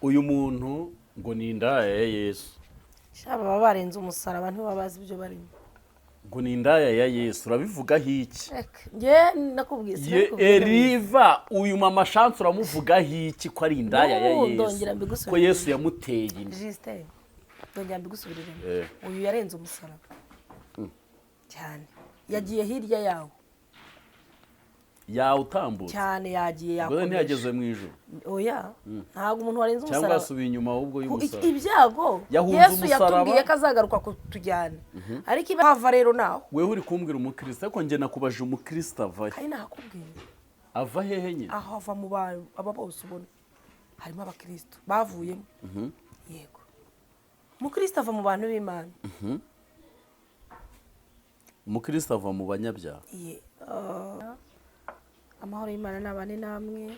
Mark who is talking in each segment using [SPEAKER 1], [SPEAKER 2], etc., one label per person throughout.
[SPEAKER 1] uyu muntu ngo ni indaya ya Yesu.
[SPEAKER 2] Shaba baba barenze umusaraba ntibabazi ibyo barimo.
[SPEAKER 1] Ngo ni indaya ya Yesu urabivugaho iki?
[SPEAKER 2] Nge nakubwiye
[SPEAKER 1] Eriva uyu mama Chance uramuvugaho iki ko ari indaya ya Yesu? Ko Yesu yamuteye inda.
[SPEAKER 2] Juste. Ndongera mbigusubiriremo. Uyu yarenze umusaraba. Cyane. Yagiye hirya yawo.
[SPEAKER 1] Yawutambutse
[SPEAKER 2] cyane yagiye yakomeje.
[SPEAKER 1] Ngo ntiyageze mu ijuru.
[SPEAKER 2] Oya. Ntago umuntu warenze umusaraba.
[SPEAKER 1] Cyangwa asubiye inyuma ahubwo y'umusaraba.
[SPEAKER 2] Ibyago. Yesu yatubwiye ko azagaruka kutujyana. Ariko ibahava rero naho.
[SPEAKER 1] Wewe uri kumbwira umukristo ariko nge nakubaje umukristo avahe.
[SPEAKER 2] Kandi nakubwiye.
[SPEAKER 1] Ava hehe nyine?
[SPEAKER 2] Aho ava mu bantu aba bose ubona. Harimo abakristo bavuyemo. Yego. Umukristo ava mu bantu b'Imana.
[SPEAKER 1] Umukristo ava mu banyabyaha.
[SPEAKER 2] Amahoro y'Imana n'abane namwe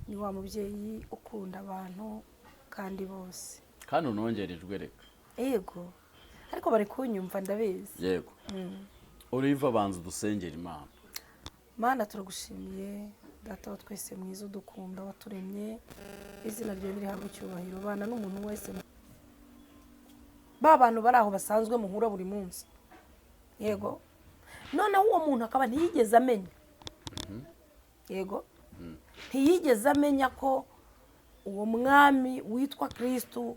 [SPEAKER 2] ni wa mubyeyi ukunda abantu kandi bose.
[SPEAKER 1] Kandi unongerejwe reka.
[SPEAKER 2] Yego. Ariko bari kunyumva ndabizi.
[SPEAKER 1] Yego. Oliva banza dusengera Imana.
[SPEAKER 2] Mana turagushimiye data wa twese mwiza udukunda waturemye izina ryawe nirihabwe icyubahiro bana n'umuntu wese ba bantu bari aho basanzwe muhura buri munsi. Yego. Noneho uwo muntu akaba ntiyigeze amenya. Yego. Ntiyigeze amenya ko uwo mwami witwa Kristo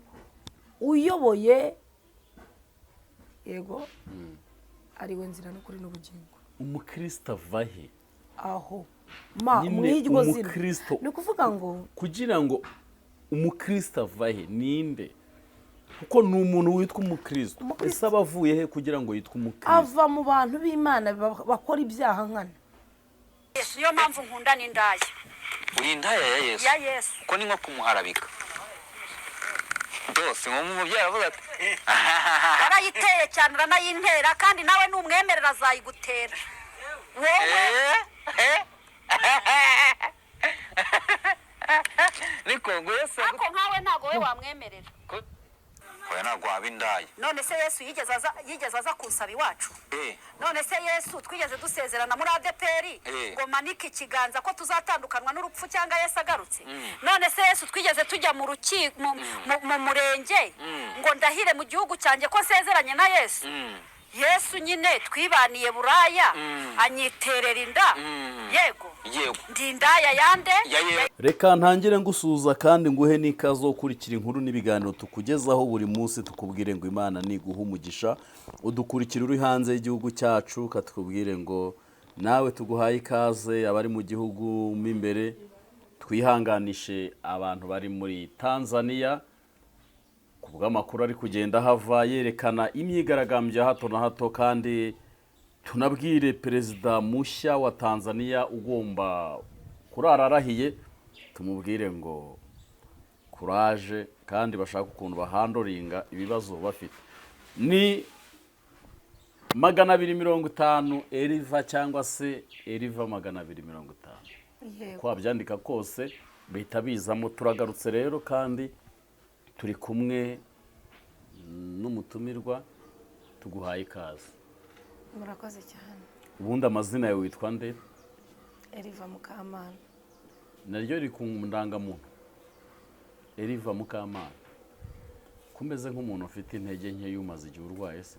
[SPEAKER 2] uyoboye yego ari we nzira n'ukuri n'ubugingo.
[SPEAKER 1] Umukristo avahe?
[SPEAKER 2] Aho mwiryo zina ni kuvuga ngo
[SPEAKER 1] kugira ngo umukristo avahe ninde? Kuko ni umuntu witwa umukristo. Ese abavuye he kugira ngo yitwe umukristo?
[SPEAKER 2] Ava mu bantu b'Imana bakora ibyaha nkana.
[SPEAKER 3] Yesu niyo mpamvu nkunda n'indaya.
[SPEAKER 4] Uri indaya ya Yesu?
[SPEAKER 3] Ya Yesu.
[SPEAKER 4] Uko ni nko kumuharabika. Byose umubyeyi aravuga ati
[SPEAKER 3] arayiteye cyane uranayintera kandi nawe numwemerera azayigutera. Wowe
[SPEAKER 4] niko ngo Yesu
[SPEAKER 3] ako nkawe ntago we wamwemerera.
[SPEAKER 4] Oya ntabwo waba indaya.
[SPEAKER 3] None se Yesu yigeze aza kunsaba iwacu? None se Yesu twigeze dusezerana muri ADPR ngo manike ikiganza ko tuzatandukanywa n'urupfu cyangwa Yesu agarutse? None se Yesu twigeze tujya mu rukiko mu murenge ngo ndahire mu gihugu cyanjye ko nsezeranye na Yesu? Yesu nyine twibaniye buraya anyiterera inda. Yego. Ndi indaya yande?
[SPEAKER 1] Reka ntangire ngusuza kandi nguhe n'ikazo ukurikira inkuru n'ibiganiro tukugezaho buri munsi tukubwire ngo Imana niguha umugisha. Udukurikira uri hanze y'igihugu cyacu katukubwire ngo nawe tuguhaye ikaze abari mu gihugu mo imbere. Twihanganishe abantu bari muri Tanzania kubw'amakuru ari kugenda hava yerekana imyigaragambyo hato na hato, kandi tunabwire perezida mushya wa Tanzania ugomba kurararahiye tumubwire ngo courage kandi bashaka ukuntu bahandoringa ibibazo bafite. Ni 250 Eriva cyangwa se Eriva 250 ko abyandika kose bihita bizamo. Turagarutse rero kandi turi kumwe n'umutumirwa tuguhaye ikaze.
[SPEAKER 2] Murakoze cyane.
[SPEAKER 1] Ubundi amazina yawe witwa nde?
[SPEAKER 2] Eriva Mukamana.
[SPEAKER 1] Naryo riri ku ndangamuntu. Eriva Mukamana. Kumeze nk'umuntu ufite intege nke yumaze igihe urwaye se?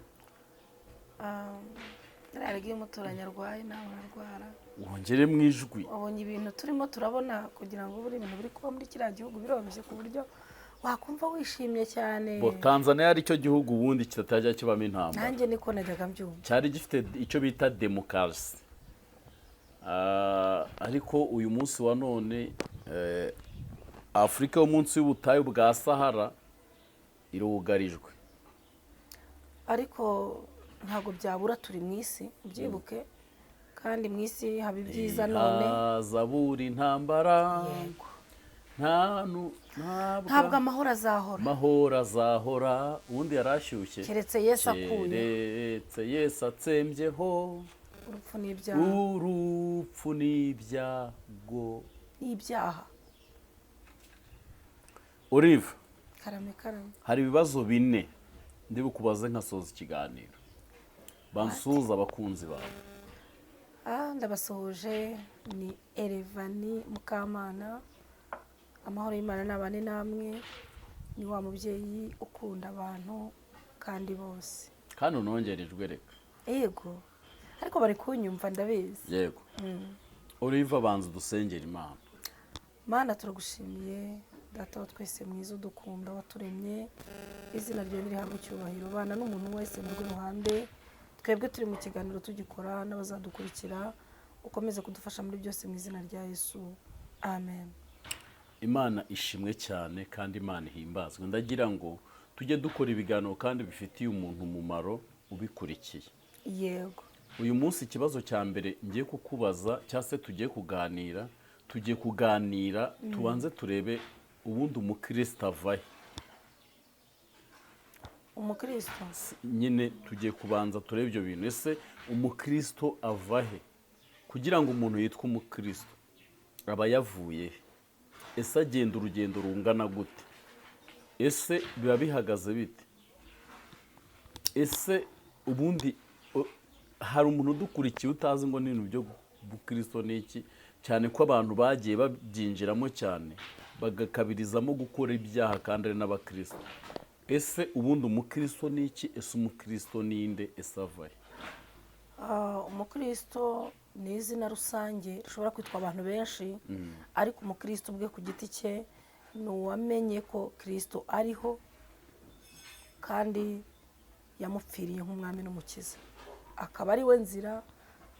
[SPEAKER 2] Naragiye umuturanyi arwaye nawe arwara.
[SPEAKER 1] Wongere mu ijwi.
[SPEAKER 2] Abonye ibintu turimo turabona kugira ngo buri bintu biri kuba muri kiriya gihugu biroroshye ku buryo wakumva wishimye cyane.
[SPEAKER 1] Tanzania ari cyo gihugu ubundi kitajya kibamo intambara.
[SPEAKER 2] Nanjye niko najyaga mbyumva.
[SPEAKER 1] Cyari gifite icyo bita demokarasi. Ariko uyu munsi wa none Afrika yo munsi y'ubutayu bwa Sahara irugarijwe.
[SPEAKER 2] Ariko ntago byabura turi mu isi ubyibuke, kandi mu isi haba ibyiza none.
[SPEAKER 1] Zaburi intambara.
[SPEAKER 2] Yego.
[SPEAKER 1] Ntabwo
[SPEAKER 2] amahoro azahora.
[SPEAKER 1] Mahoro azahora ubundi yarashyushye.
[SPEAKER 2] Keretse Yesu akuye.
[SPEAKER 1] Keretse Yesu atsembyeho.
[SPEAKER 2] Urupfu n'ibyaha.
[SPEAKER 1] Urupfu n'ibyago.
[SPEAKER 2] N'ibyaha.
[SPEAKER 1] Olive.
[SPEAKER 2] Karame.
[SPEAKER 1] Hari ibibazo 4 ndi bukubaze nkasoza ikiganiro. Bansuza abakunzi bawe.
[SPEAKER 2] Ndabasohoje ni Erivani Mukamana. amahoro y'Imana n'abane namwe. Ni wa mubyeyi ukunda abantu kandi bose.
[SPEAKER 1] kandi unongerejwe reka.
[SPEAKER 2] Yego, ariko bari kunyumva ndabizi.
[SPEAKER 1] Yego. Oliva banza dusengera Imana.
[SPEAKER 2] Mana turagushimiye data wa twese mwiza udukunda waturemye, izina ryawe nirihabwe icyubahiro. Bana n'umuntu wese mu rw'uruhande, twebwe turi mu kiganiro tugikora n'abazadukurikira, ukomeze kudufasha muri byose mu izina rya Yesu, amen.
[SPEAKER 1] Imana ishimwe cyane kandi Imana ihimbazwe. Ndagira ngo tujye dukora ibiganiro kandi bifitiye umuntu umumaro ubikurikiye.
[SPEAKER 2] Yego.
[SPEAKER 1] Uyu munsi ikibazo cya mbere ngiye kukubaza cyangwa se tugiye kuganira tubanze turebe ubundi umukristo avahe.
[SPEAKER 2] Umukristo
[SPEAKER 1] nyine tugiye kubanza turebe ibyo bintu. Ese umukristo avahe? Kugira ngo umuntu yitwe umukristo aba yavuye he? Ese agenda urugendo rungana gute? Ese biba bihagaze bite? Ese ubundi hari umuntu udukurikiye utazi ngo n'ibintu byo bukristo n'iki, cyane ko abantu bagiye babyinjiramo cyane bagakabirizamo gukora ibyaha kandi ari n'abakristo. Ese ubundi umukristo n'iki? Ese umukristo ninde? Ese avahe?
[SPEAKER 2] umukristo ni izina rusange rishobora kwitwa abantu benshi, ariko umukristo ubwe ku giti cye ni uwamenye ko Kristo ariho kandi yamupfiriye nk'umwami n'umukiza, akaba ari we nzira,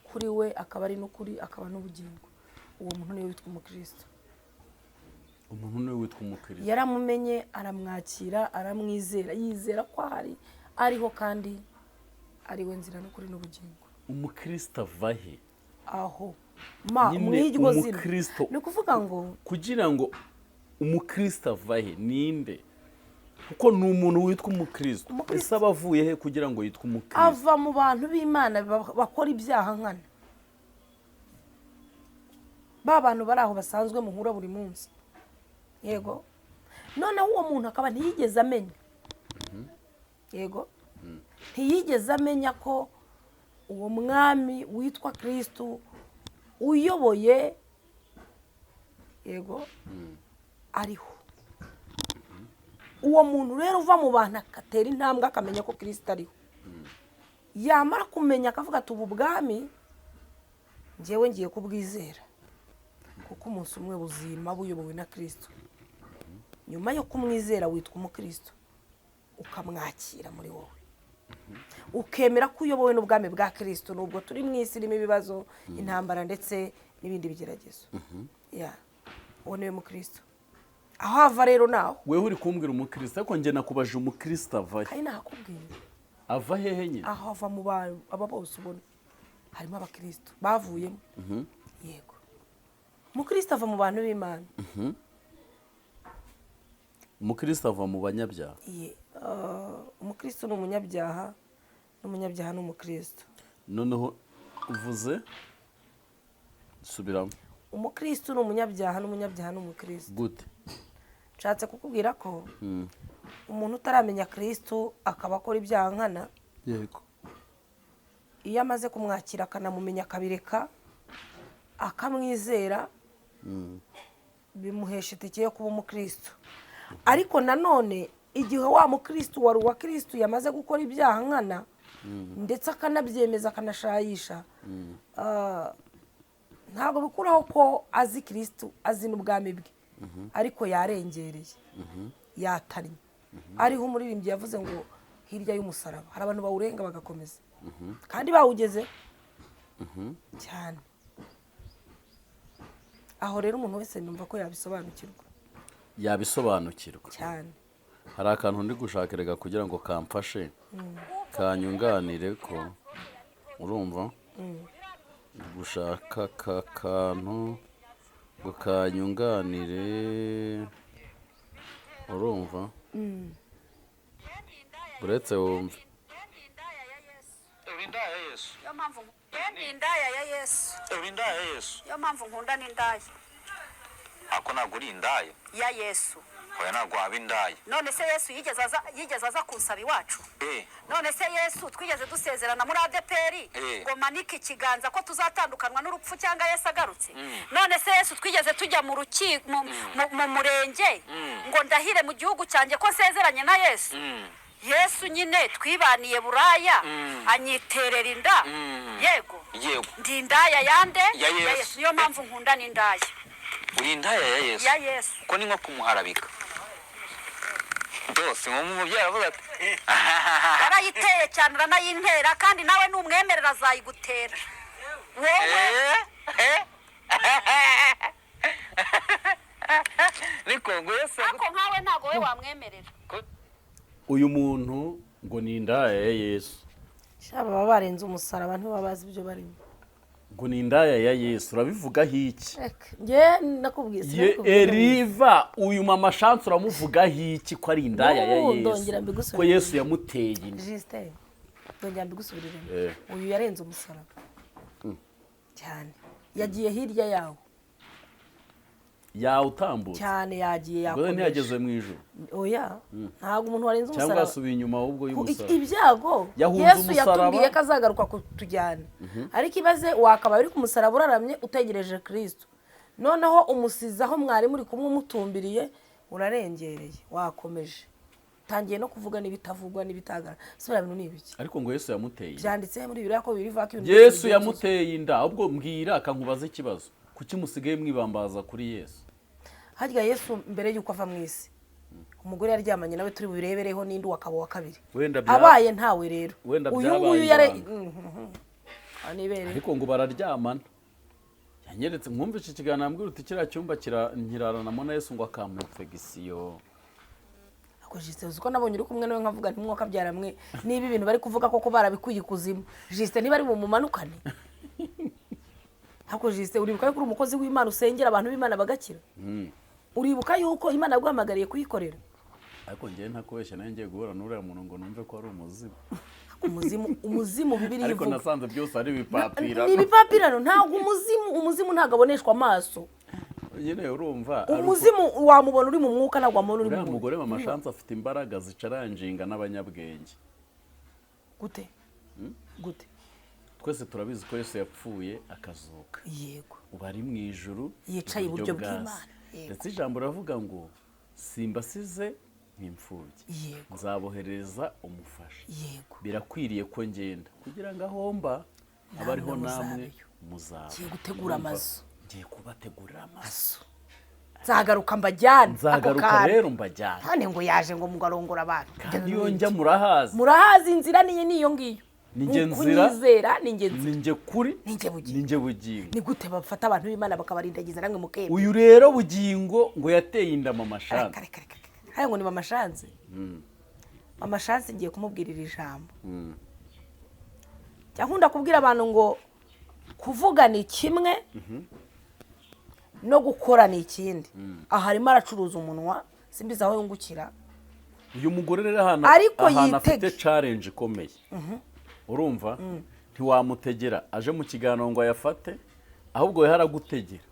[SPEAKER 2] kuri we akaba ari n'ukuri, akaba n'ubugingo. Uwo muntu niwe witwa umukristo.
[SPEAKER 1] Umuntu niwe witwa umukristo.
[SPEAKER 2] Yaramumenye, aramwakira, aramwizera, yizera ko ariho kandi ari we nzira n'ukuri n'ubugingo.
[SPEAKER 1] Umukristo avahe?
[SPEAKER 2] Aho mw'iryo zina ni ukuvuga ngo
[SPEAKER 1] kugira ngo umukristo avahe ninde? Kuko ni umuntu witwa umukristo. Ese aba avuye he kugira ngo yitwe umukristo?
[SPEAKER 2] Ava mu bantu b'Imana bakora ibyaha nkana, ba bantu bari aho basanzwe muhura buri munsi. Yego. Noneho uwo muntu akaba ntiyigeze amenya. Yego. Ntiyigeze amenya ko uwo mwami witwa Kristo uyoboye, yego, ariho. Uwo muntu rero uva mu bantu akatera intambwe akamenya ko Kristo ariho, yamara kumenya akavuga ati ubu bwami njyewe ngiye kubwizera, kuko umunsi umwe buzima buyobowe na Kristo. Nyuma yo kumwizera witwa umukristo, ukamwakira muri wowe, ukemera ko uyobowe n'ubwami bwa Kristo. Nubwo turi mu isi irimo ibibazo, intambara ndetse n'ibindi bigeragezo, uwo niwe mukristo. Aho ava rero naho
[SPEAKER 1] wewe uri kumbwira umukristo, ariko njye nakubaje umukristo avahe?
[SPEAKER 2] kandi nakubwiye
[SPEAKER 1] ava hehe nyine?
[SPEAKER 2] aho ava mu bantu aba bose ubona harimo abakristo bavuyemo. Yego, umukristo ava mu bantu b'Imana.
[SPEAKER 1] Umukristo ava mu banyabyaha?
[SPEAKER 2] Umukristo ni umunyabyaha, n'umunyabyaha ni umukristo.
[SPEAKER 1] Noneho uvuze subiramo.
[SPEAKER 2] Umukristo ni umunyabyaha, n'umunyabyaha ni umukristo.
[SPEAKER 1] Gute?
[SPEAKER 2] Nshatse kukubwira ko umuntu utaramenya Kristo akaba akora ibyaha nkana,
[SPEAKER 1] yego,
[SPEAKER 2] iyo amaze kumwakira akanamumenya akabireka akamwizera, bimuhesha itike yo kuba umukristo. Ariko nanone igihe wa mukristo wari uwa Kristo yamaze gukora ibyaha nkana ndetse akanabyemeza akanashayisha, ntabwo bikuraho ko azi Kristo, azi n'ubwami bwe, ariko yarengereye, yatannye. Ariho umuririmbyi yavuze ngo hirya y'umusaraba hari abantu bawurenga bagakomeza, kandi bawugeze cyane. Aho rero umuntu wese numva ko yabisobanukirwa
[SPEAKER 1] cyane. Hari akantu ndi gushakiraga kugira ngo kamfashe kanyunganire ko, urumva, gushaka ka kantu ngo kanyunganire, urumva, uretse wumve.
[SPEAKER 4] Uri indaya ya Yesu.
[SPEAKER 3] Yo mpamvu ni indaya ya Yesu.
[SPEAKER 4] Uri indaya ya Yesu.
[SPEAKER 3] Yo mpamvu nkunda n'indaya.
[SPEAKER 4] Ako ntabwo uri indaya
[SPEAKER 3] Ya Yesu.
[SPEAKER 4] oya ntabwo waba indaya.
[SPEAKER 3] none se yesu yigeze aza kunsaba iwacu none se yesu twigeze dusezerana muri adeperi ngo manike ikiganza ko tuzatandukanywa n'urupfu cyangwa yesu agarutse none se yesu twigeze tujya mu rukiko mu murenge ngo ndahire mu gihugu cyanjye ko nsezeranye na yesu yesu nyine twibaniye buraya anyiterera inda yego ndi indaya yande ya yesu niyo mpamvu nkunda n'indaya.
[SPEAKER 4] uri indaya ya yesu?
[SPEAKER 3] Ya yesu.
[SPEAKER 4] Uko ni nko kumuharabika byose umubyeyi aravuga ati
[SPEAKER 3] yarayiteye cyane uranayintera kandi nawe numwemerera azayigutera wowe
[SPEAKER 4] niko ngo yesu
[SPEAKER 3] ako nkawe ntago we wamwemerera.
[SPEAKER 1] uyu muntu ngo ni indaya ya yesu.
[SPEAKER 2] shaba baba barenze umusaraba ntibabazi ibyo barimo.
[SPEAKER 1] ngo ni indaya ya yesu urabivugaho iki?
[SPEAKER 2] nge nakubwiye
[SPEAKER 1] Eriva uyu mama Chance uramuvugaho iki ko ari indaya ya yesu ko yesu yamuteye inda?
[SPEAKER 2] Justin ndongera mbigusubiriremo uyu yarenze umusaraba cyane yagiye hirya yawo
[SPEAKER 1] yawutambutse
[SPEAKER 2] cyane yagiye yakomeje
[SPEAKER 1] ngo ntiyageze mu ijuru.
[SPEAKER 2] oya ntabwo umuntu warenze umusaraba
[SPEAKER 1] cyangwa asubiye inyuma ahubwo y'umusaraba
[SPEAKER 2] ibyago yesu yatubwiye ko azagaruka kutujyana ariko ibaze wakabaye uri ku musaraba uraramye utegereje Kristo noneho umusizaho mwari muri kumwe umutumbiriye urarengereye wakomeje tangiye no kuvuga n'ibitavugwa n'ibitagara sura bintu nibiki
[SPEAKER 1] ariko ngo yesu yamuteye
[SPEAKER 2] byanditse muri Bibiliya ko biriva ko
[SPEAKER 1] yesu yamuteye inda ahubwo mbwira akankubaza ikibazo kuki musigaye mwibambaza kuri yesu?
[SPEAKER 2] harya yesu mbere yuko ava mu isi umugore yaryamanye nawe turi bubirebereho n'indi wakabo wa kabiri abaye ntawe rero uyu yare
[SPEAKER 1] ariko ngo bararyamana yanyeretse mwumva iki kiganiro ambwira uti kiriya cyumba nkiraranamo na yesu ngo akampefegisiyo
[SPEAKER 2] ako Justin uko nabonye uri kumwe nawe nkavuga nti mwaka byaramwe niba ibintu bari kuvuga koko barabikuye ikuzimu Justin niba ari mu mumanukane ako Justin uribuka ko uri umukozi w'Imana usengera abantu b'Imana bagakira uribuka yuko Imana yaguhamagariye kuyikorera
[SPEAKER 1] ariko ngiye ntakubeshya nawe ngiye guhura n'uriya muntu ngo numve ko ari umuzimu
[SPEAKER 2] umuzimu Bibiliya
[SPEAKER 1] ivuga ariko nasanze byose ari ibipapirano
[SPEAKER 2] ni ibipapirano ntabwo umuzimu ntabwo aboneshwa amaso
[SPEAKER 1] nyine urumva
[SPEAKER 2] umuzimu wamubona uri mu mwuka ntabwo wamubona uri mu mwuka.
[SPEAKER 1] Umugore mama Chance afite imbaraga zicaranjinga n'abanyabwenge
[SPEAKER 2] gute
[SPEAKER 1] twese turabizi ko Yesu yapfuye akazuka
[SPEAKER 2] yego
[SPEAKER 1] uba ari mu ijuru
[SPEAKER 2] yicaye iburyo bw'Imana
[SPEAKER 1] ndetse ijambo ravuga ngo simbasize nk'imfubyi nzabohereza umufasha birakwiriye ko ngenda kugira ngo ahomba abariho namwe muzaba
[SPEAKER 2] ngiye gutegura amazu
[SPEAKER 1] ngiye kubategurira amazu
[SPEAKER 2] nzagaruka mbajyane
[SPEAKER 1] nzagaruka rero mbajyane
[SPEAKER 2] hane ngo yaje ngo mugarongora abantu
[SPEAKER 1] kandi iyo njya murahazi
[SPEAKER 2] inzira niyo ngiyo
[SPEAKER 1] ninjye nzira ninjye kuri ninjye bugingo
[SPEAKER 2] ni gute bafata abantu b'Imana bakabarindagiza namwe mukembe
[SPEAKER 1] uyu rero bugingo ngo yateye inda mama Chance
[SPEAKER 2] haye ngo ni mama Chance mama Chance ngiye kumubwirira ijambo cyangwa kubwira abantu ngo kuvuga ni kimwe no gukora ni ikindi aha arimo aracuruza umunwa simbizi aho yungukira
[SPEAKER 1] uyu mugore rero ahantu afite challenge ikomeye urumva ntiwamutegera aje mu kiganiro ngo ayafate ahubwo yaragutegera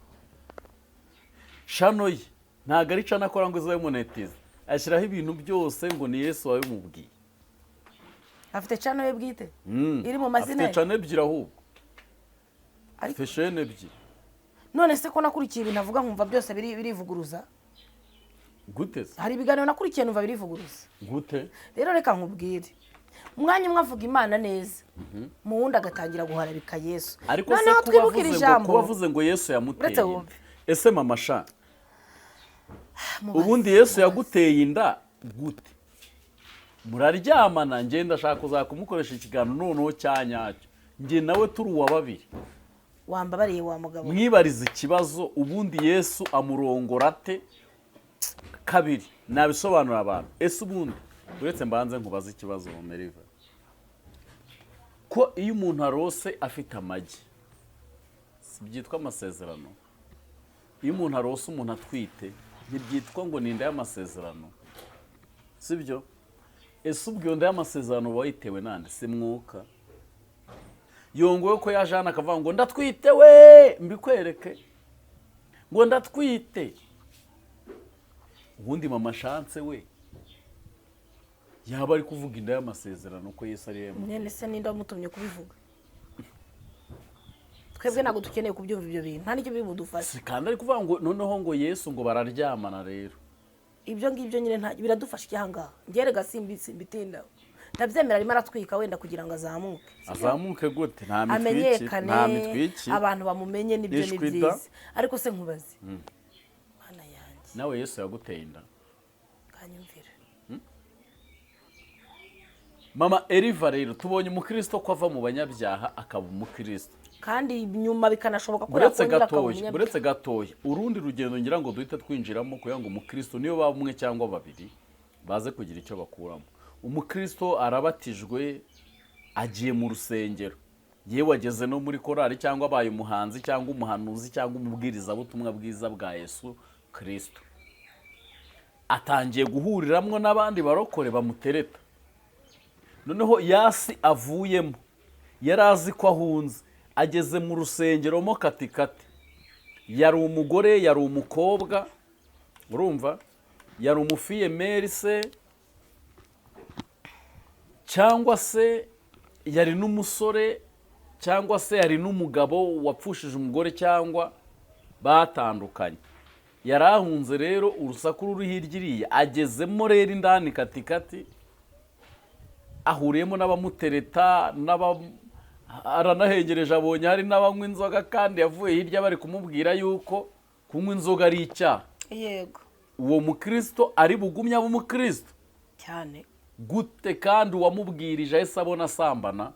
[SPEAKER 1] shano ye ntago ari cana akora ngo izabe monetize ashyiraho ibintu byose ngo ni Yesu wabimubwiye
[SPEAKER 2] afite channel ye bwite iri mu mazina
[SPEAKER 1] afite channel ebyiri ahubwo afite chaîne ebyiri
[SPEAKER 2] none se ko nakurikiye ibintu avuga nkumva byose birivuguruza
[SPEAKER 1] gute
[SPEAKER 2] hari ibiganiro nakurikiye numva birivuguruza
[SPEAKER 1] gute
[SPEAKER 2] rero reka nkubwire umwanya umwe avuga Imana neza mu wundi agatangira guharabika Yesu
[SPEAKER 1] ariko se kubavuze ngo Yesu yamuteye ese mama Chance ubundi Yesu yaguteye inda gute muraryamana ngenda ndashaka kuzakumukoresha ikiganiro noneho cyanyacyo nge nawe turi uwa babiri
[SPEAKER 2] wambabariye wa mugabo
[SPEAKER 1] mwibariza ikibazo ubundi Yesu amurongora ate kabiri nabisobanura abantu ese ubundi uretse mbanze nkubaza ikibazo mu Meriva ko iyo umuntu arose afite amagi byitwa amasezerano iyo umuntu arose umuntu atwite ntibyitwa ngo ni inda y'amasezerano sibyo ese ubwo nda y'amasezerano wayitewe nande si mwuka yongoye ko yajana akavuga ngo ndatwite we mbikwereke ngo ndatwite ubundi mama Chance we yaba ari kuvuga inda y'amasezerano ko Yesu ari yemwe
[SPEAKER 2] mwene se ninde wamutumye kubivuga twebwe ntabwo dukeneye kubyumva ibyo bintu nta n'icyo bimudufasha
[SPEAKER 1] kandi ari kuvuga ngo noneho ngo Yesu ngo bararyamana rero
[SPEAKER 2] ibyo ngibyo nyine nta biradufasha icyanga ngerega simbitinda ndabyemera arimo aratwika wenda kugira ngo
[SPEAKER 1] azamuke gute nta mitwiki
[SPEAKER 2] amenyekane abantu bamumenye nibyo ni byiza ariko se nkubaze Mana yanjye
[SPEAKER 1] nawe Yesu yaguteye inda
[SPEAKER 2] kanyumvira
[SPEAKER 1] mama Eriva rero tubonye umukristo ko ava mu banyabyaha akaba umukristo
[SPEAKER 2] kandi nyuma bikanashoboka ko yakongera akaba
[SPEAKER 1] buretse gatoya urundi rugendo ngira ngo duhita twinjiramo kugira ngo umukristo niyo baba umwe cyangwa babiri baze kugira icyo bakuramo umukristo arabatijwe agiye mu rusengero yewe ageze no muri korali cyangwa abaye umuhanzi cyangwa umuhanuzi cyangwa umubwiriza butumwa bwiza bwa Yesu Kristo atangiye guhuriramwo n'abandi barokore bamutereta noneho yasi avuyemo yarazi ko ahunze ageze mu rusengero mo katikati yari umugore yari umukobwa urumva yari umufiyemeri se cyangwa se yari n'umusore cyangwa se yari n'umugabo wapfushije umugore cyangwa batandukanye yarahunze rero urusaku ruri hirya iriya agezemo rero indani katikati ahuriyemo n'abamutereta aranahengereje abonye hari n'abanywa inzoga kandi yavuye hirya bari kumubwira yuko kunywa inzoga ari icyaha
[SPEAKER 2] yego
[SPEAKER 1] uwo mukristo ari bugumye abo mukristo
[SPEAKER 2] cyane
[SPEAKER 1] gute kandi uwamubwirije ahise abona asambana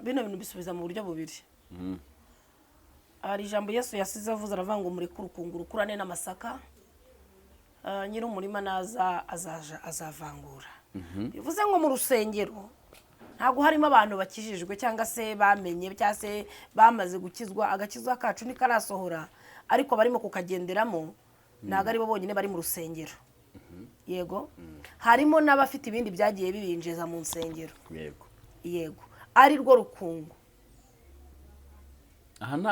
[SPEAKER 2] bino bintu bisubiza mu buryo bubiri hari ijambo Yesu yasize avuze aravuga ngo mureke urukungu rukurane n'amasaka nyiri umurima naza azavangura bivuze ngo mu rusengero ntabwo harimo abantu bakijijwe cyangwa se bamenye cyangwa se bamaze gukizwa agakizwa kacu ntikarasohora ariko barimo kukagenderamo ntabwo ari bo bonyine bari mu rusengero yego harimo n'abafite ibindi byagiye bibinjiza mu nsengero yego ari rwo rukungu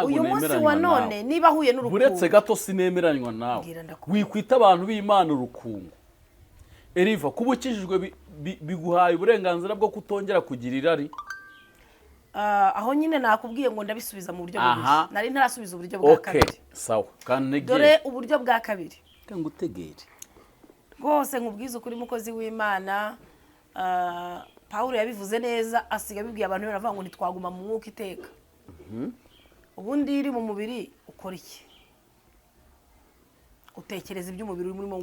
[SPEAKER 2] uyu munsi wa none niba ahuye n'urukungu
[SPEAKER 1] buretse gato sinemeranywa nawe wikwita abantu b'Imana urukungu Eriva kuba ukijijwe biguhaye uburenganzira bwo kutongera kugira irari
[SPEAKER 2] aho nyine nakubwiye ngo ndabisubiza mu buryo bubiri nari ntarasubiza uburyo bwa kabiri
[SPEAKER 1] sawa kandi
[SPEAKER 2] dore uburyo bwa kabiri
[SPEAKER 1] kandi utegere
[SPEAKER 2] rwose nkubwiza ukuri mukozi w'Imana Pawulo yabivuze neza asiga bibwiye abantu baravuga ngo ntitwaguma mu mwuka iteka ubundi iri mu mubiri ukora iki utekereza iby'umubiri urimo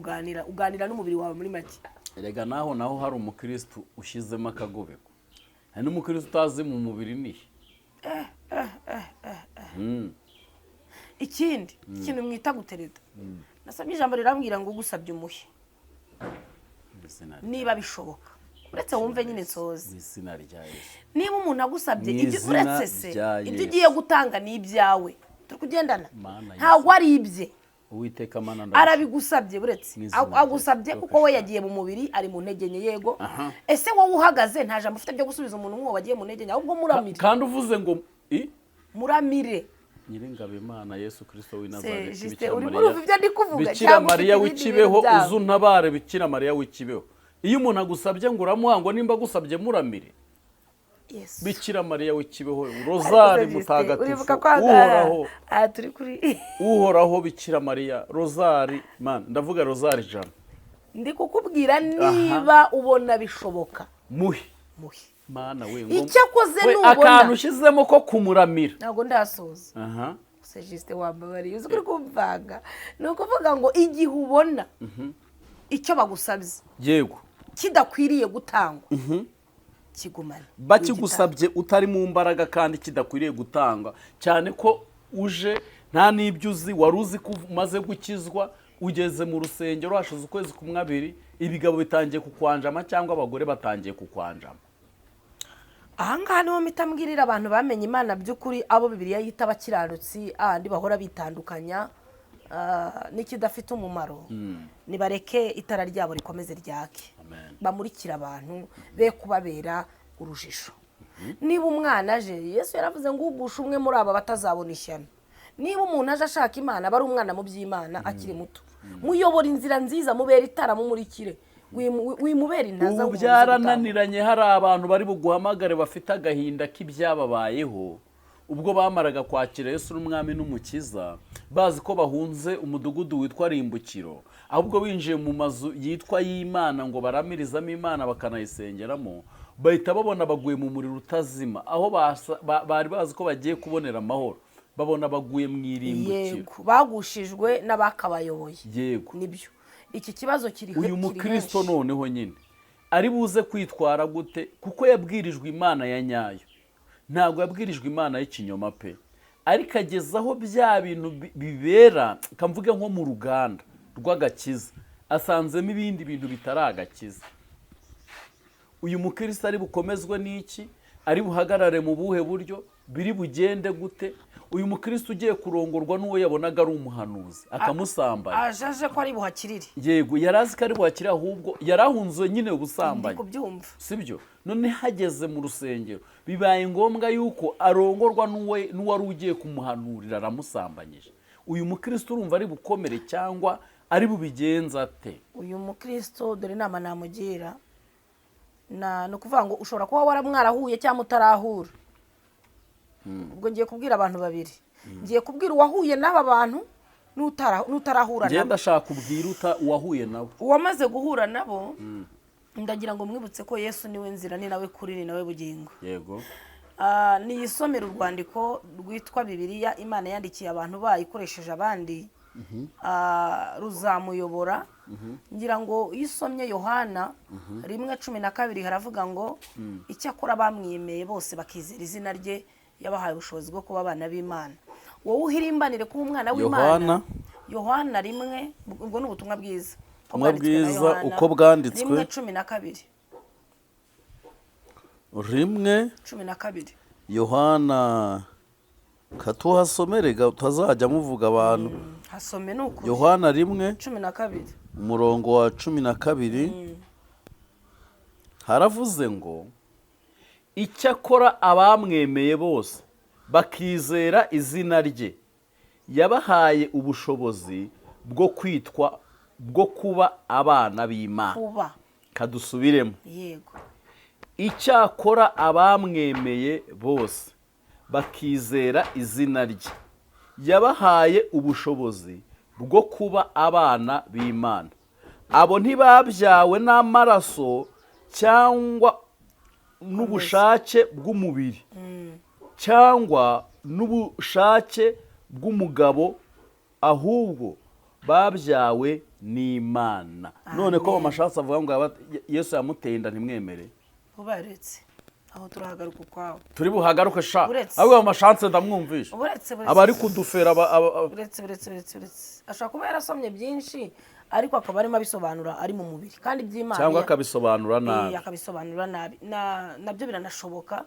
[SPEAKER 2] uganira n'umubiri wawe muri make
[SPEAKER 1] erega naho hari umukristo ushyizemo akagobeko hari n'umukristo utazi mu mubiri nihe
[SPEAKER 2] ikindi ikintu mwita gutereta nasabye ijambo rirambwira ngo ugusabye umuhe niba bishoboka uretse wumve nyine nsoze niba umuntu agusabye ibyo uretse se ibyo ugiye gutanga ni ibyawe turi kugendana ntabwo ari ibye
[SPEAKER 1] Uwiteka Mana
[SPEAKER 2] arabigusabye buretse agusabye kuko we yagiye mu mubiri ari mu ntege nke yego ese wowe uhagaze nta jambo ufite byo gusubiza umuntu nk'uwo wagiye mu ntege nke ahubwo muramire
[SPEAKER 1] kandi uvuze ngo
[SPEAKER 2] muramire
[SPEAKER 1] Nyiringabe Imana Yesu Kristo w'i Nazareti
[SPEAKER 2] Bikira
[SPEAKER 1] Mariya w'ikibeho uzuntabare Bikira Mariya w'ikibeho iyo umuntu agusabye ngo uramuhango nimba agusabye muramire Bikira Mariya w'ikibeho rozari mutagatifu uhoraho Bikira Mariya rozari man ndavuga rozari jana
[SPEAKER 2] ndi kukubwira niba ubona bishoboka
[SPEAKER 1] muhi Mana we ngo
[SPEAKER 2] icyo akoze nubona
[SPEAKER 1] akantu ushizemo ko kumuramira
[SPEAKER 2] ntago ndasoza se juste wambabariye uzi kuri kumvanga nuko uvuga ngo igihe ubona icyo bagusabye
[SPEAKER 1] yego
[SPEAKER 2] kidakwiriye gutangwa kigumana
[SPEAKER 1] bakigusabye utari mu mbaraga kandi kidakwiriye gutanga cyane ko uje nta n'ibyo uzi wari uzi ko umaze gukizwa ugeze mu rusengero hashize ukwezi kumwe abiri ibigabo bitangiye kukwanjama cyangwa abagore batangiye kukwanjama
[SPEAKER 2] ahangaha niho mpita mbwirira abantu bamenye Imana by'ukuri abo Bibiliya yita abakiranutsi ahandi bahora bitandukanya n'ikidafite umumaro nibareke itara ryabo rikomeze ryake bamurikira abantu be kubabera urujijo niba umwana aje Yesu yaravuze ngo ugusha umwe muri aba batazabona ishyano niba umuntu aje ashaka Imana bari umwana mu by'Imana akiri muto muyobora inzira nziza, mubera itara, mumurikire, wimubera intaza.
[SPEAKER 1] ubu byarananiranye, hari abantu bari buguhamagare bafite agahinda k'ibyababayeho ubwo bamaraga kwakira Yesu n'umwami n'umukiza, bazi ko bahunze umudugudu witwa Rimbukiro, ahubwo binjiye mu mazu yitwa y'Imana ngo baramirizamo Imana bakanayisengeramo, bahita babona baguye mu muriro utazima, aho bari bazi ko bagiye kubonera amahoro, babona baguye mu irimbukiro.
[SPEAKER 2] Yego, bagushijwe n'abakabayoboye.
[SPEAKER 1] Yego,
[SPEAKER 2] nibyo iki kibazo kiri.
[SPEAKER 1] uyu mukristo noneho nyine ari buze kwitwara gute? Kuko yabwirijwe Imana ya nyayo, ntabwo yabwirijwe Imana y'ikinyoma pe, ariko agezaho bya bintu bibera, kamvuge nko mu ruganda rw'agakiza, asanzemo ibindi bintu bitari agakiza. Uyu mukristo ari bukomezwe n'iki? Ari buhagarare mu buhe buryo? Biri bugende gute? Uyu mukristo ugiye kurongorwa n'uwo yabonaga ari umuhanuzi akamusambanya,
[SPEAKER 2] ajaje ko ari buhakirire.
[SPEAKER 1] Yego, yarazi ko ari buhakirire, ahubwo yarahunze nyine ubusambanyi,
[SPEAKER 2] kubyumva
[SPEAKER 1] sibyo? None hageze mu rusengero bibaye ngombwa yuko arongorwa n'uwari ugiye kumuhanurira aramusambanyije. Uyu mukristo urumva ari bukomere cyangwa ari bubigenza ate?
[SPEAKER 2] Uyu mukristo dore inama namugira, no kuvuga ngo ushobora kuba waramwarahuye cyangwa utarahura. Ubwo ngiye kubwira abantu babiri, ngiye kubwira uwahuye n'aba bantu n'utarahura nabo.
[SPEAKER 1] Ngenda ndashaka kubwira uwahuye nabo.
[SPEAKER 2] Uwamaze guhura nabo, ndagira ngo mwibutse ko Yesu niwe nzira, ni nawe kuri, ni nawe bugingo.
[SPEAKER 1] Yego.
[SPEAKER 2] Niyisomera urwandiko rwitwa Bibiliya Imana yandikiye abantu bayikoresheje abandi, ruzamuyobora. Ngira ngo isomye Yohana 1:12 haravuga ngo icyakora bamwiyemeye bose bakizera izina rye yabahaye ubushobozi bwo kuba abana b'Imana. Wowe uhirimbanire kuba umwana w'Imana. Yohana 1, ubwo n'ubutumwa bwiza.
[SPEAKER 1] Ubutumwa bwiza uko bwanditswe
[SPEAKER 2] 1:12.
[SPEAKER 1] 1:12. Yohana katuhasomere utazajya muvuga abantu.
[SPEAKER 2] Hasome nuko.
[SPEAKER 1] Yohana 1:12. Umurongo wa 12 haravuze ngo icyakora abamwemeye bose bakizera izina rye yabahaye ubushobozi bwo kuba abana b'Imana. Kadusubiremo.
[SPEAKER 2] Yego.
[SPEAKER 1] Icyakora abamwemeye bose bakizera izina rye yabahaye ubushobozi bwo kuba abana b'Imana. Abo ntibabyawe n'amaraso cyangwa n'ubushake bw'umubiri cyangwa n'ubushake bw'umugabo, ahubwo babyawe n'Imana. None ko amashatsi avuga ngo Yesu yamuteye inda ntimwemere,
[SPEAKER 2] ubaretse aho turahagaruka kwawe,
[SPEAKER 1] turi buhagaruke sha, ahubwo amashatsi ndamwumvisha abari kudufera
[SPEAKER 2] uretse ashaka kuba yarasomye byinshi ariko akaba arimo abisobanura ari mu mubiri kandi by'Imana,
[SPEAKER 1] cyangwa akabisobanura nabi.
[SPEAKER 2] Akabisobanura nabi nabyo biranashoboka,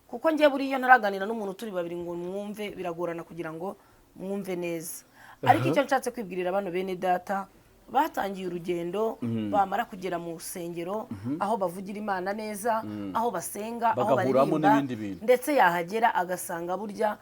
[SPEAKER 2] kuko ngiye buriyo ntaraganira n'umuntu turi babiri ngo mwumve, biragorana kugira ngo mwumve neza. Ariko icyo nshatse kwibwirira bano bene data batangiye urugendo, bamara kugera mu rusengero aho bavugira Imana neza, aho basenga, aho baririmba, ndetse yahagera agasanga burya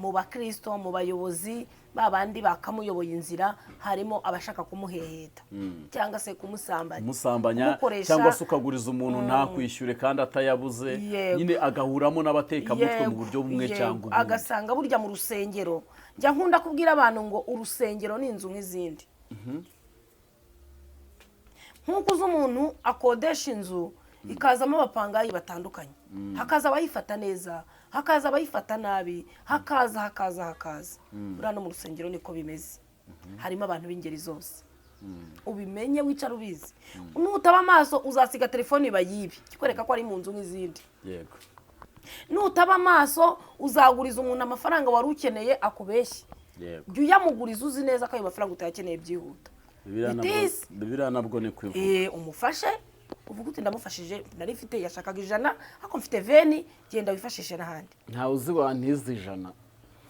[SPEAKER 2] mu bakristo, mu bayobozi babandi bakamuyoboye inzira harimo abashaka kumuheheta cyangwa se kumusambanya,
[SPEAKER 1] cyangwa se ukaguriza umuntu ntakwishyure kandi atayabuze, nyine agahuramo n'abatekamutwe mu buryo bumwe cyangwa ubundi.
[SPEAKER 2] Agasanga burya mu rusengero, njya nkunda kubwira abantu ngo urusengero ni inzu nk'izindi. Nk'uko uzi umuntu akodesha inzu ikazamo abapangayi batandukanye, hakaza abayifata neza, hakaza abayifata nabi, hakaza buriya no mu rusengero niko bimeze. Harimo abantu b'ingeri zose, ubimenye wicara ubizi. Nutaba amaso uzasiga telefone bayibi, kikwereka ko ari mu nzu nk'izindi.
[SPEAKER 1] Yego.
[SPEAKER 2] Nutaba amaso uzaguriza umuntu amafaranga wari ukeneye akubeshye.
[SPEAKER 1] Yego.
[SPEAKER 2] Jya uyamuguriza uzi neza ko ayo mafaranga utayakeneye byihuta.
[SPEAKER 1] Bibira nabwo ni kwivuga.
[SPEAKER 2] Umufashe uvuga uti ndamufashije, nari mfite yashakaga 100 ariko mfite 20, genda wifashishe n'ahandi.
[SPEAKER 1] Ntawe uzi wantiza 100.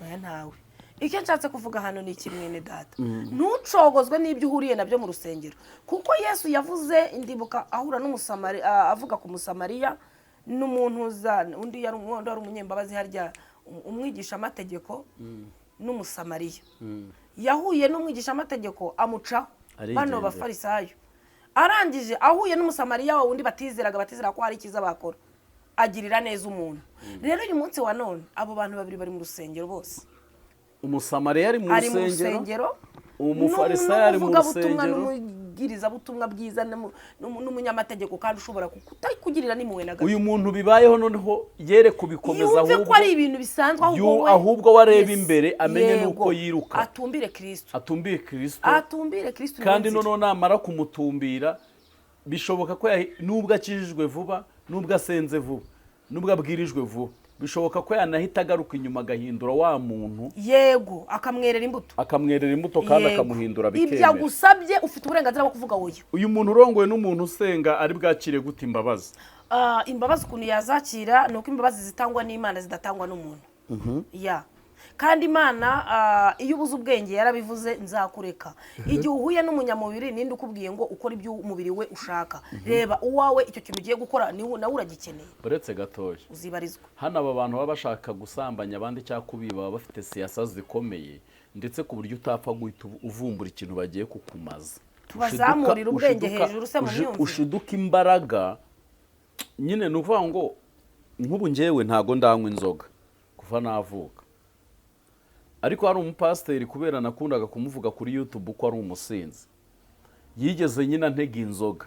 [SPEAKER 2] Oya ntawe. Icyo nshatse kuvuga hano ni kimwe data. Ntucogozwe n'ibyo uhuriye nabyo mu rusengero, kuko Yesu yavuze indibuka ahura n'umusamari, avuga ku musamariya n'umuntu undi yari umunyembabazi harya umwigisha amategeko n'umusamariya. yahuye n'umwigisha amategeko amucaho
[SPEAKER 1] Arigendera.
[SPEAKER 2] bano bafarisayo arangije ahuye n'umusamariya wa wundi batizera ko hari icyiza bakora agirira neza umuntu rero uyu munsi wa none abo bantu babiri bari mu rusengero bose
[SPEAKER 1] umusamariya ari mu
[SPEAKER 2] ari mu
[SPEAKER 1] rusengero
[SPEAKER 2] rusengero
[SPEAKER 1] umufarisayo ari mu rusengero
[SPEAKER 2] n'umubwirizabutumwa bwiza n'umunyamategeko kandi ushobora kutagirira n'impuhwe na gato
[SPEAKER 1] uyu muntu bibayeho noneho yere kubikomeza
[SPEAKER 2] yumve ko ari ibintu bisanzwe
[SPEAKER 1] ahubwo wareba imbere amenye nuko yiruka
[SPEAKER 2] atumbire Kristo
[SPEAKER 1] kandi noneho namara kumutumbira bishoboka ko nubwo akijijwe vuba nubwo asenze vuba nubwo abwirijwe vuba bishoboka ko yanahita agaruka inyuma agahindura wa muntu
[SPEAKER 2] yego akamwerera imbuto
[SPEAKER 1] kandi akamuhindura bikemera
[SPEAKER 2] ibyo agusabye ufite uburenganzira bwo kuvuga wowe
[SPEAKER 1] uyu muntu urongowe n'umuntu usenga ari bwakire gute imbabazi
[SPEAKER 2] imbabazi ukuntu yazakira ni uko imbabazi zitangwa n'Imana zidatangwa n'umuntu kandi Imana iyo ubuze ubwenge yarabivuze nzakureka igihe uhuye n'umunyamubiri ninde ukubwiye ngo ukora ibyo umubiri we ushaka reba uwawe icyo kintu ugiye gukora nawe uragikeneye
[SPEAKER 1] uretse gatoya
[SPEAKER 2] uzibarizwa
[SPEAKER 1] hano aba bantu baba bashaka gusambanya abandi cyangwa kubiba baba bafite siyasa zikomeye ndetse ku buryo utapfa guhita uvumbura ikintu bagiye kukumaza
[SPEAKER 2] tubazamurira ubwenge hejuru se mu myumvire
[SPEAKER 1] ushiduka imbaraga nyine ni ukuvuga ngo nk'ubu njyewe ntago ndanywa inzoga kuva navuka ariko hari umupasiteri kubera nakundaga kumuvuga kuri YouTube ko ari umusinzi yigeze nyine antega inzoga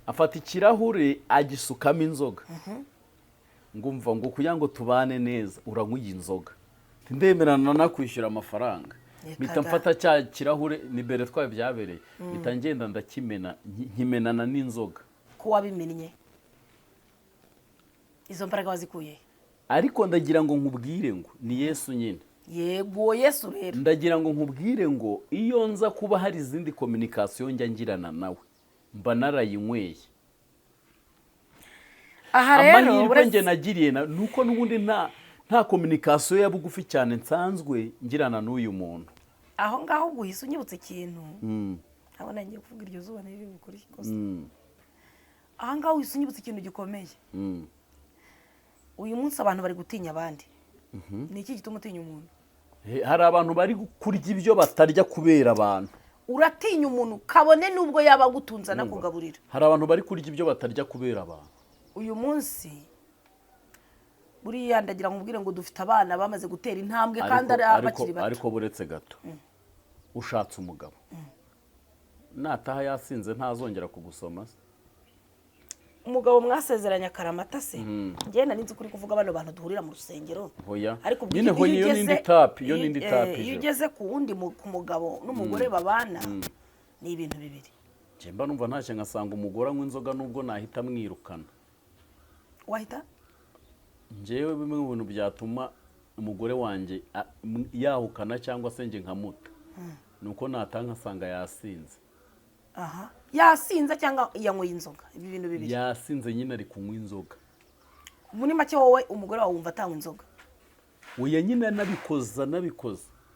[SPEAKER 1] afata ikirahure agisukamo inzoga ngumva ngo kugira ngo tubane neza uranywa iyi nzoga ndemerana nakwishyura amafaranga mpita mfata cya kirahure ni mbere twaye byabereye mpita ngenda ndakimena nkimenana n'inzoga
[SPEAKER 2] ko wabimennye izo mbaraga wazikuye
[SPEAKER 1] ariko ndagira ngo nkubwire ngo ni Yesu nyine
[SPEAKER 2] yego Yesu rero
[SPEAKER 1] ndagira ngo nkubwire ngo iyo nza kuba hari izindi communication njya ngirana nawe mba narayinyweye
[SPEAKER 2] aha rero
[SPEAKER 1] amahirwe nge nagiriye nuko n'ubundi nta communication ya bugufi cyane nsanzwe ngirana n'uyu muntu
[SPEAKER 2] aho ngaho guhise unyibutse ikintu ntabona ngiye kuvuga iryo zuba niri bukuri ikosa aha ngaho uhise unyibutse ikintu gikomeye uyu munsi abantu bari gutinya abandi ni iki gituma utinya umuntu
[SPEAKER 1] hari abantu bari kurya ibyo batarya kubera abantu
[SPEAKER 2] uratinya umuntu kabone nubwo yaba agutunze anakugaburira
[SPEAKER 1] hari abantu bari kurya ibyo batarya kubera abantu
[SPEAKER 2] uyu munsi buriya ndagira ngo mubwire ngo dufite abana bamaze gutera intambwe kandi ari bakiri bato
[SPEAKER 1] ariko buretse gato ushatse umugabo nataha yasinze ntazongera kugusoma
[SPEAKER 2] umugabo mwasezeranya akaramata se njye nari nzi kuri kuvuga bano bantu duhurira mu rusengero
[SPEAKER 1] ariko nyine hoye iyo nindi tapi
[SPEAKER 2] iyo ugeze ku wundi ku mugabo n'umugore babana ni ibintu bibiri
[SPEAKER 1] mba numva ntacyo ngasanga umugore anywa inzoga nubwo nahita mwirukana
[SPEAKER 2] wahita
[SPEAKER 1] njyewe bimwe mu bintu byatuma umugore wanjye yahukana cyangwa se njye nkamuta nuko natanga asanga yasinze
[SPEAKER 2] yasinze cyangwa yanyweye inzoga ibi bintu bibiri
[SPEAKER 1] yasinze nyine ari kunywa inzoga
[SPEAKER 2] muri make wowe umugore wawe wumva atanywa inzoga
[SPEAKER 1] uya nyine nabikoza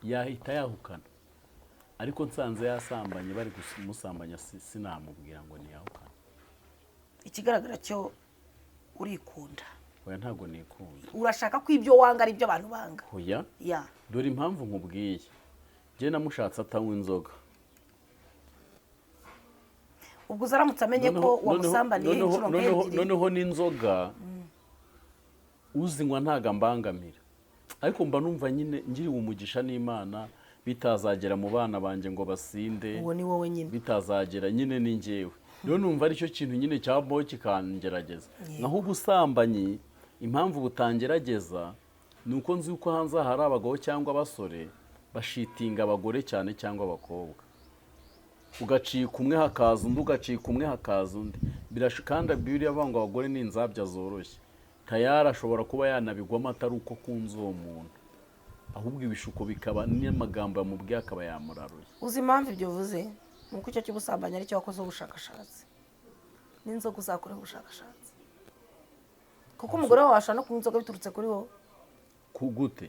[SPEAKER 1] yahita yahukana ariko nsanze yasambanye bari kumusambanya sinamubwira ngo ntiyahukane
[SPEAKER 2] ikigaragara cyo urikunda
[SPEAKER 1] oya ntabwo nikunda
[SPEAKER 2] urashaka ko ibyo wanga ari byo abantu banga
[SPEAKER 1] oya dore impamvu nkubwiye njye namushatse atanywa inzoga
[SPEAKER 2] ubwo uzaramutse amenye ko wamusambaniye inshuro nk'ebyiri
[SPEAKER 1] noneho n'inzoga uzinywa ntago ambangamira ariko mba numva nyine ngiriwe umugisha n'Imana bitazagera mu bana banjye ngo basinde
[SPEAKER 2] uwo ni wowe nyine
[SPEAKER 1] bitazagera nyine ni njyewe rero numva aricyo kintu nyine cyabaho kikangerageza naho ubusambanyi impamvu butangerageza ni uko nzi uko hanze hari abagabo cyangwa abasore bashitinga abagore cyane cyangwa abakobwa ugacika umwe hakaza undi ugacika umwe hakaza undi kandi Bibiliya avuga ngo abagore ni inzabya zoroshye tayari ashobora kuba yanabigwamo atari uko kunze uwo muntu ahubwo ibishuko bikaba n'amagambo yamubwiye akaba yamuraruye
[SPEAKER 2] uzi impamvu ibyo uvuze ni uko icyo cy'ubusambanyi aricyo wakoze ubushakashatsi n'inzoga uzakoreho ubushakashatsi kuko umugore wawe ashobora no kunywa inzoga biturutse kuri wowe
[SPEAKER 1] gute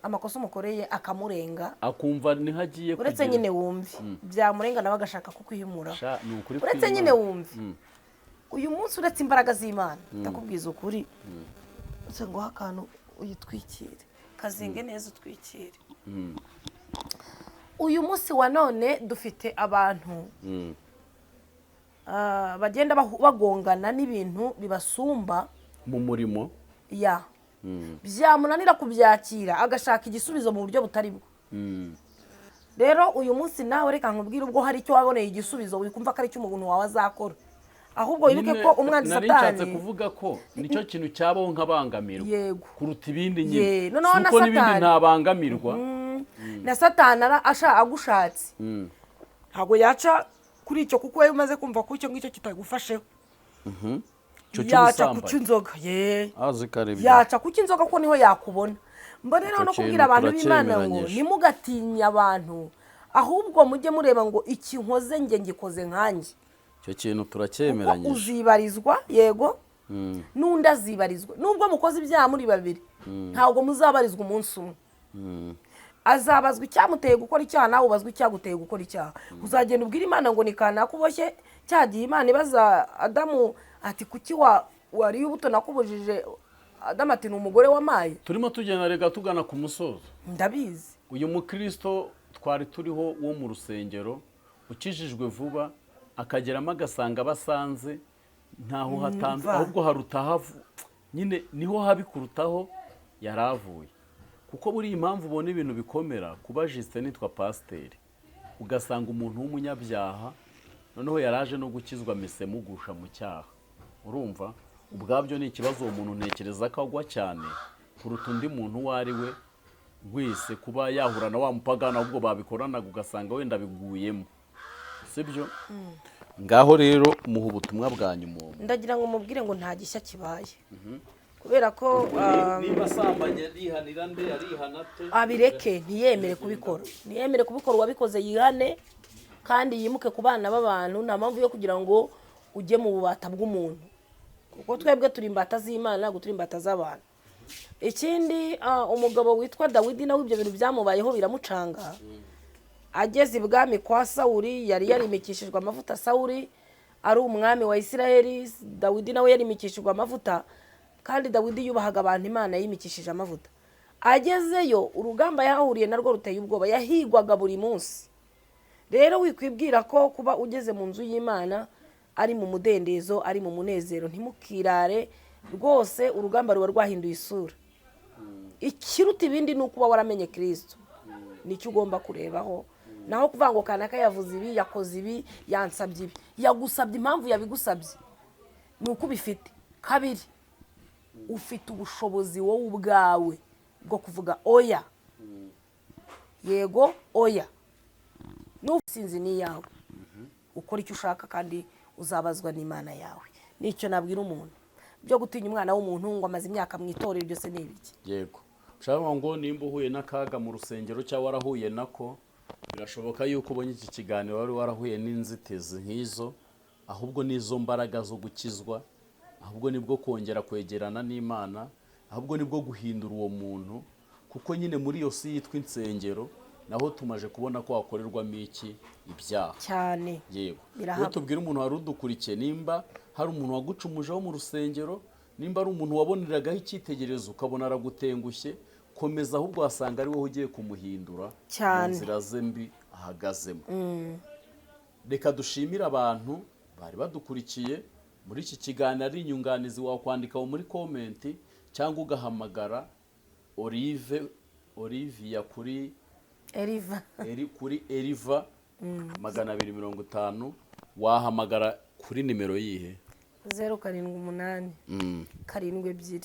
[SPEAKER 2] amakosa umukoreye akamurenga
[SPEAKER 1] akumva niho agiye
[SPEAKER 2] uretse nyine wumve byamurenga nawe agashaka kukwihimura uretse nyine wumve uyu munsi uretse imbaraga z'Imana ndakubwiza ukuri uze nguha akantu uyitwikire kazinge neza utwikire uyu munsi wa none dufite abantu bagenda bagongana n'ibintu bibasumba
[SPEAKER 1] mu murimo
[SPEAKER 2] byamunanira kubyakira agashaka igisubizo mu buryo butari bwo. rero uyu munsi nawe reka nkubwire, ubwo hari icyo waboneye igisubizo wikumva ko ari cyo umuntu wawe azakora, ahubwo wibuke ko umwanzi Satani
[SPEAKER 1] narishatse kuvuga ko nicyo kintu cyabaho nk'abangamirwa kuruta ibindi nyine, kuko n'ibindi ntabangamirwa.
[SPEAKER 2] na Satani agushatse ntabwo yaca kuri icyo, kuko we umaze kumva ko icyo ngicyo kitagufasheho. yaca ku cy'inzoga yaca ku cy'inzoga kuko niho yakubona. mbone rero no kubwira abantu b'Imana ngo nimugatinya abantu, ahubwo mujye mureba ngo iki nkoze nge ngikoze nkanjye.
[SPEAKER 1] icyo kintu turacyemeranyije.
[SPEAKER 2] kuko uzibarizwa, yego, n'undi azibarizwa. nubwo mukoze ibyaha muri babiri ntabwo muzabarizwa umunsi umwe. azabazwa icyamuteye gukora icyaha, nawe ubazwa icyaguteye gukora icyaha. uzagenda ubwira Imana ngo ni kanaka uboshye, cyagiye Imana ibaza Adamu ati kuki wariye ubuto nakubujije? Adamu ati ni umugore wamaye.
[SPEAKER 1] turimo tugenda rega tugana ku musozo.
[SPEAKER 2] ndabizi
[SPEAKER 1] uyu mukristo twari turiho wo mu rusengero ukijijwe vuba akageramo agasanga basanze ntaho hatanze, ahubwo harutahavu nyine niho habi kurutaho yaravuye. kuko buri impamvu ubona ibintu bikomera kuba Justin nitwa pasiteri, ugasanga umuntu w'umunyabyaha noneho yaraje no gukizwa mise mugusha mu cyaha. urumva ubwabyo ni ikibazo uwo muntu ntekereza ko agwa cyane kuruta undi muntu uwo ari we wese kuba yahura na wa mupagana, ahubwo babikoranaga ugasanga wenda biguyemo, sibyo? ngaho rero muha ubutumwa bwanyu umuntu.
[SPEAKER 2] ndagira ngo mubwire ngo nta gishya kibaye, kubera ko
[SPEAKER 1] niba asambanye arihanira nde arihana te,
[SPEAKER 2] abireke ntiyemere kubikora. uwabikoze yihane kandi yimuke ku bana b'abantu. nta mpamvu yo kugira ngo ujye mu bubata bw'umuntu, kuko twebwe turi imbata z'Imana, ntabwo turi imbata z'abantu. ikindi umugabo witwa Dawidi nawe ibyo bintu byamubayeho biramucanga. ageze ibwami kwa Sawuli yari yarimikishijwe amavuta. Sawuli ari umwami wa Isiraheli, Dawidi nawe yarimikishijwe amavuta, kandi Dawidi yubahaga abantu Imana yimikishije amavuta. agezeyo urugamba yahahuriye narwo ruteye ubwoba, yahigwaga buri munsi. rero wikwibwira ko kuba ugeze mu nzu y'Imana ari mu mudendezo, ari mu munezero, ntimukirare rwose. urugamba ruba rwahinduye isura. ikiruta ibindi ni ukuba waramenye Kristo, nicyo ugomba kurebaho. naho kuvuga ngo kanaka yavuze ibi, yakoze ibi, yansabye ibi, yagusabye impamvu yabigusabye ni uko ubifite. kabiri, ufite ubushobozi wowe ubwawe bwo kuvuga oya, yego, oya. n'ubusinzi ni yawe, ukora icyo ushaka kandi uzabazwa n'Imana yawe. nicyo nabwira umuntu. byo gutinya umwana w'umuntu ngo amaze imyaka mu itorero, byose ni ibiki?
[SPEAKER 1] yego, ushaka ngo nimba uhuye n'akaga mu rusengero cyangwa warahuye nako, birashoboka yuko ubonye iki kiganiro wari warahuye n'inzitizi nk'izo, ahubwo n'izo mbaraga zo gukizwa, ahubwo nibwo kongera kwegerana n'Imana, ahubwo nibwo guhindura uwo muntu. kuko nyine muri iyo si yitwa insengero naho tumaje kubona ko hakorerwamo iki? ibyaha
[SPEAKER 2] cyane.
[SPEAKER 1] yego, rero tubwire umuntu wari udukurikiye, nimba hari umuntu wagucumujeho mu rusengero, nimba ari umuntu waboneragaho icyitegererezo ukabona aragutengushye, komeza, ahubwo wasanga ari wowe ugiye kumuhindura mu nzira ze mbi ahagazemo. reka dushimire abantu bari badukurikiye muri iki kiganiro. ari inyunganizi wakwandika muri komenti cyangwa ugahamagara Olivia kuri Eriva 250. wahamagara kuri nimero yihe?
[SPEAKER 2] 078 72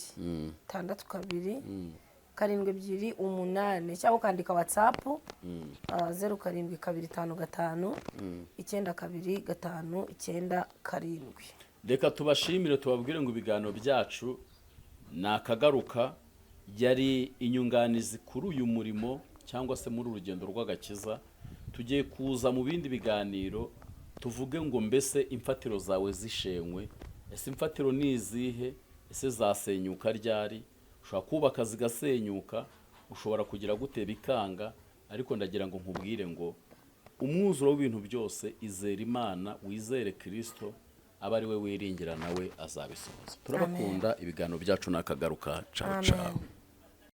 [SPEAKER 2] 62 728, cyangwa ukandika WhatsApp 0725 925597.
[SPEAKER 1] reka tubashimire, tubabwire ngo ibiganiro byacu nakagaruka. yari inyunganizi kuri uyu murimo cyangwa se muri urugendo rw'agakiza. tugiye kuza mu bindi biganiro tuvuge ngo mbese imfatiro zawe zishenywe, ese imfatiro ni izihe? ese zasenyuka ryari? ushobora kubaka zigasenyuka, ushobora kugira gute bikanga. ariko ndagira ngo nkubwire ngo umwuzuro w'ibintu byose, izere Imana, wizere Kristo, aba ari we wiringira nawe azabisohoza. turabakunda. ibiganiro byacu nakagaruka. ciao ciao.